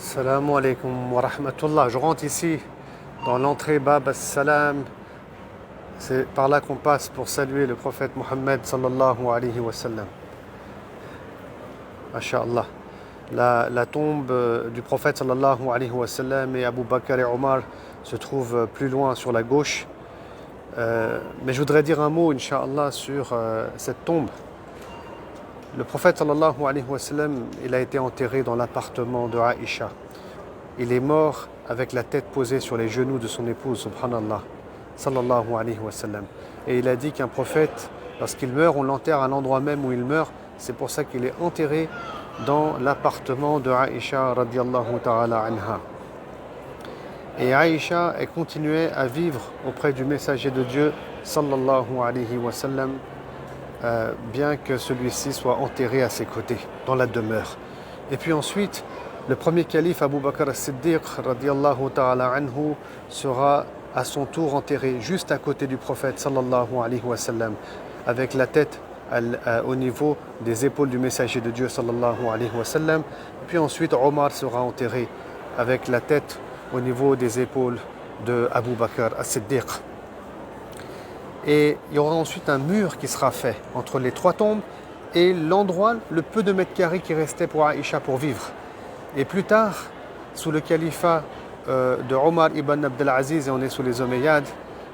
Assalamu alaikum wa rahmatullah. Je rentre ici dans l'entrée Bab as-Salam. C'est par là qu'on passe pour saluer le prophète Mohammed sallallahu alayhi wa sallam. Masha'Allah. La tombe du prophète sallallahu alayhi wa sallam et Abu Bakr et Omar se trouve plus loin sur la gauche. Mais je voudrais dire un mot, Inch'Allah, sur cette tombe. Le prophète sallallahu alayhi wa sallam, il a été enterré dans l'appartement de Aïcha. Il est mort avec la tête posée sur les genoux de son épouse, subhanallah, sallallahu alayhi wa sallam. Et il a dit qu'un prophète, lorsqu'il meurt, on l'enterre à l'endroit même où il meurt. C'est pour ça qu'il est enterré dans l'appartement de Aïcha radiallahu ta'ala anha. Et Aïcha, elle continuait à vivre auprès du messager de Dieu, sallallahu alayhi wa sallam, bien que celui-ci soit enterré à ses côtés, dans la demeure. Et puis ensuite, le premier calife Abu Bakr as-Siddiq radiallahu ta'ala anhu sera à son tour enterré juste à côté du prophète sallallahu alayhi wa sallam, avec la tête au niveau des épaules du messager de Dieu sallallahu alayhi wa sallam. Puis ensuite, Omar sera enterré avec la tête au niveau des épaules de Abu Bakr as-Siddiq. Et il y aura ensuite un mur qui sera fait entre les trois tombes et l'endroit, le peu de mètres carrés qui restait pour Aïcha pour vivre. Et plus tard, sous le califat de Omar ibn Abdelaziz, et on est sous les Omeyyades,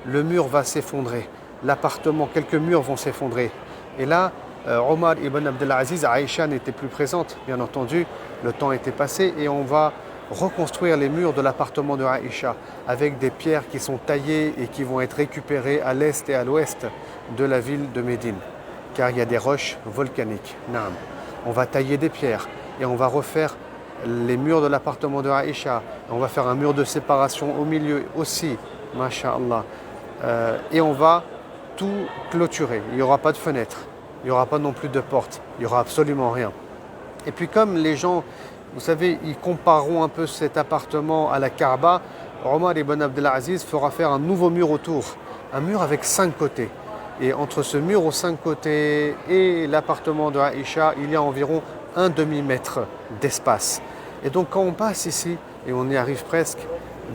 le mur va s'effondrer. L'appartement, quelques murs vont s'effondrer. Et là, Omar ibn Abdelaziz, Aïcha n'était plus présente, bien entendu, le temps était passé et on va reconstruire les murs de l'appartement de Aïcha avec des pierres qui sont taillées et qui vont être récupérées à l'est et à l'ouest de la ville de Médine, car il y a des roches volcaniques. Naam. On va tailler des pierres et on va refaire les murs de l'appartement de Aïcha. On va faire un mur de séparation au milieu aussi, masha'Allah. Et on va tout clôturer. Il n'y aura pas de fenêtre, il n'y aura pas non plus de porte, il n'y aura absolument rien. Et puis comme les gens, vous savez, ils compareront un peu cet appartement à la Kaaba, Omar ibn Abdelaziz fera faire un nouveau mur autour, un mur avec 5 côtés. Et entre ce mur aux 5 côtés et l'appartement de Aïcha, il y a environ un demi-mètre d'espace. Et donc quand on passe ici, et on y arrive presque,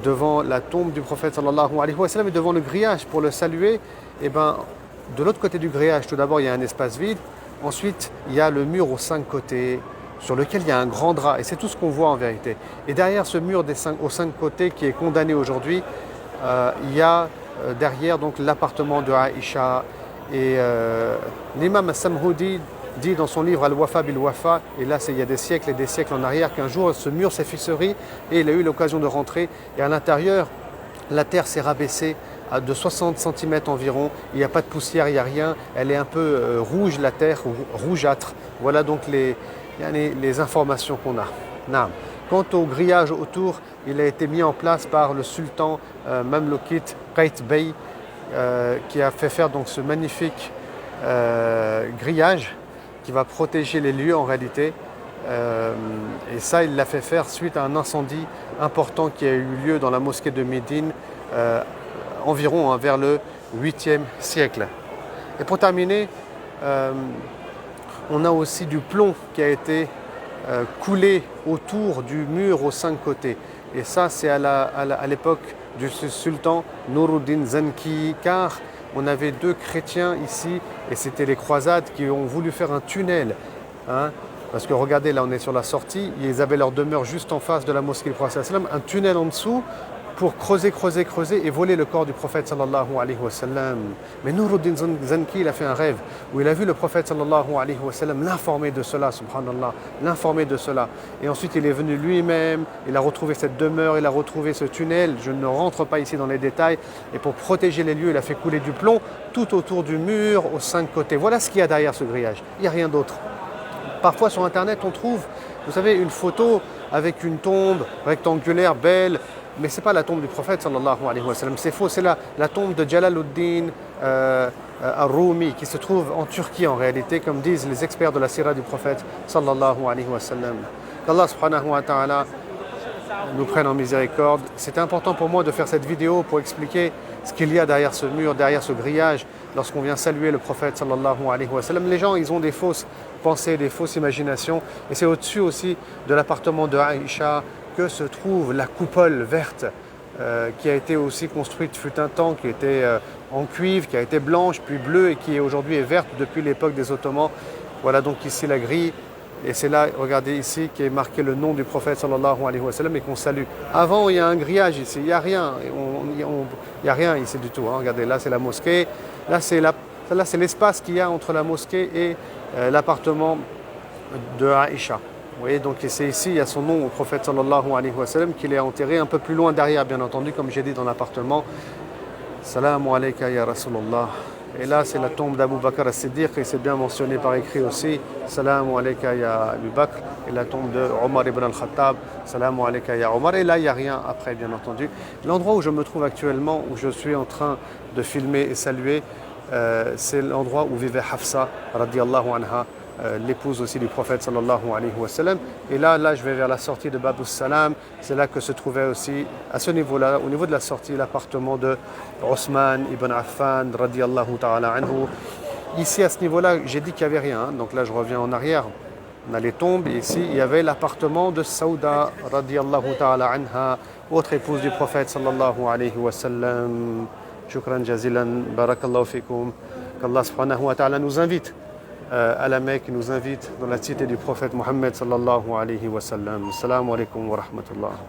devant la tombe du prophète sallallahu alayhi wa sallam et devant le grillage pour le saluer, et ben, de l'autre côté du grillage, tout d'abord, il y a un espace vide. Ensuite, il y a le mur aux 5 côtés, sur lequel il y a un grand drap, et c'est tout ce qu'on voit en vérité. Et derrière ce mur aux 5 côtés qui est condamné aujourd'hui, il y a derrière donc l'appartement de Aïcha. Et l'imam As-Samhoudi dit dans son livre Al-Wafa bil-Wafa, et là il y a des siècles et des siècles en arrière, qu'un jour ce mur s'est fissuré et il a eu l'occasion de rentrer, et à l'intérieur, la terre s'est rabaissée de 60 cm environ, il n'y a pas de poussière, il n'y a rien, elle est un peu rouge la terre, rougeâtre. Voilà donc les informations qu'on a. Naam. Quant au grillage autour, il a été mis en place par le sultan Mamloukite Qait Bey, qui a fait faire donc ce magnifique grillage qui va protéger les lieux en réalité. Et ça, il l'a fait faire suite à un incendie important qui a eu lieu dans la mosquée de Médine environ vers le 8e siècle. Et pour terminer, on a aussi du plomb qui a été coulé autour du mur aux 5 côtés. Et ça, c'est à l'époque du sultan Nuruddin Zanki, car on avait 2 chrétiens ici, et c'était les croisades qui ont voulu faire un tunnel. Parce que regardez, là on est sur la sortie, ils avaient leur demeure juste en face de la mosquée du prophète sallallahu alayhi wa sallam, un tunnel en dessous, pour creuser et voler le corps du prophète sallallahu alayhi wa sallam. Mais Nuruddin Zanki, il a fait un rêve où il a vu le prophète sallallahu alayhi wa sallam l'informer de cela, subhanallah, l'informer de cela. Et ensuite il est venu lui-même, il a retrouvé cette demeure, il a retrouvé ce tunnel. Je ne rentre pas ici dans les détails. Et pour protéger les lieux, il a fait couler du plomb tout autour du mur aux 5 côtés. Voilà ce qu'il y a derrière ce grillage. Il n'y a rien d'autre. Parfois sur internet on trouve, vous savez, une photo avec une tombe rectangulaire, belle, mais ce n'est pas la tombe du prophète sallallahu alayhi wa sallam, c'est faux, c'est la tombe de Jalaluddin al-Rumi qui se trouve en Turquie en réalité, comme disent les experts de la sira du prophète sallallahu alayhi wa sallam. Qu'Allah subhanahu wa ta'ala nous prenne en miséricorde. C'était important pour moi de faire cette vidéo pour expliquer ce qu'il y a derrière ce mur, derrière ce grillage, lorsqu'on vient saluer le prophète sallallahu alayhi wa sallam. Les gens, ils ont des fausses pensées, des fausses imaginations, et c'est au-dessus aussi de l'appartement de Aïcha que se trouve la coupole verte qui a été aussi construite fut un temps, qui était en cuivre, qui a été blanche, puis bleue et qui aujourd'hui est verte depuis l'époque des Ottomans. Voilà donc ici la grille. Et c'est là, regardez ici, qui est marqué le nom du prophète sallallahu alayhi wa sallam et qu'on salue. Avant, il y a un grillage ici, il n'y a rien. Il n'y a rien ici du tout. Hein. Regardez, là c'est la mosquée. Là c'est l'espace qu'il y a entre la mosquée et l'appartement de Aïcha. Vous voyez, donc c'est ici, il y a son nom au prophète sallallahu alayhi wa sallam, qu'il est enterré un peu plus loin derrière, bien entendu, comme j'ai dit dans l'appartement. Salamu alayka ya Rasulallah. Et là, c'est la tombe d'Abu Bakr as-Siddiq, et c'est bien mentionné par écrit aussi. Salamu alayka ya Abu Bakr. Et la tombe de Omar ibn al-Khattab. Salamu alayka ya Omar. Et là, il n'y a rien après, bien entendu. L'endroit où je me trouve actuellement, où je suis en train de filmer et saluer, c'est l'endroit où vivait Hafsa, radiyallahu anha, l'épouse aussi du prophète sallallahu alayhi wa sallam. Et là, je vais vers la sortie de Babus Salam. C'est là que se trouvait aussi, à ce niveau-là, au niveau de la sortie, l'appartement de Othman ibn Affan, radiyallahu ta'ala anhu. Ici, à ce niveau-là, j'ai dit qu'il n'y avait rien. Hein. Donc là, je reviens en arrière. On a les tombes. Et ici, il y avait l'appartement de Saouda, radiyallahu ta'ala anha, autre épouse du prophète sallallahu alayhi wa sallam. Shukran jazilan, barakallahu fikum. Qu'Allah subhanahu wa ta'ala nous invite à la Mecque, nous invite dans la cité du prophète Mohammed sallallahu alayhi wa sallam. Assalamu alaikum wa rahmatullah.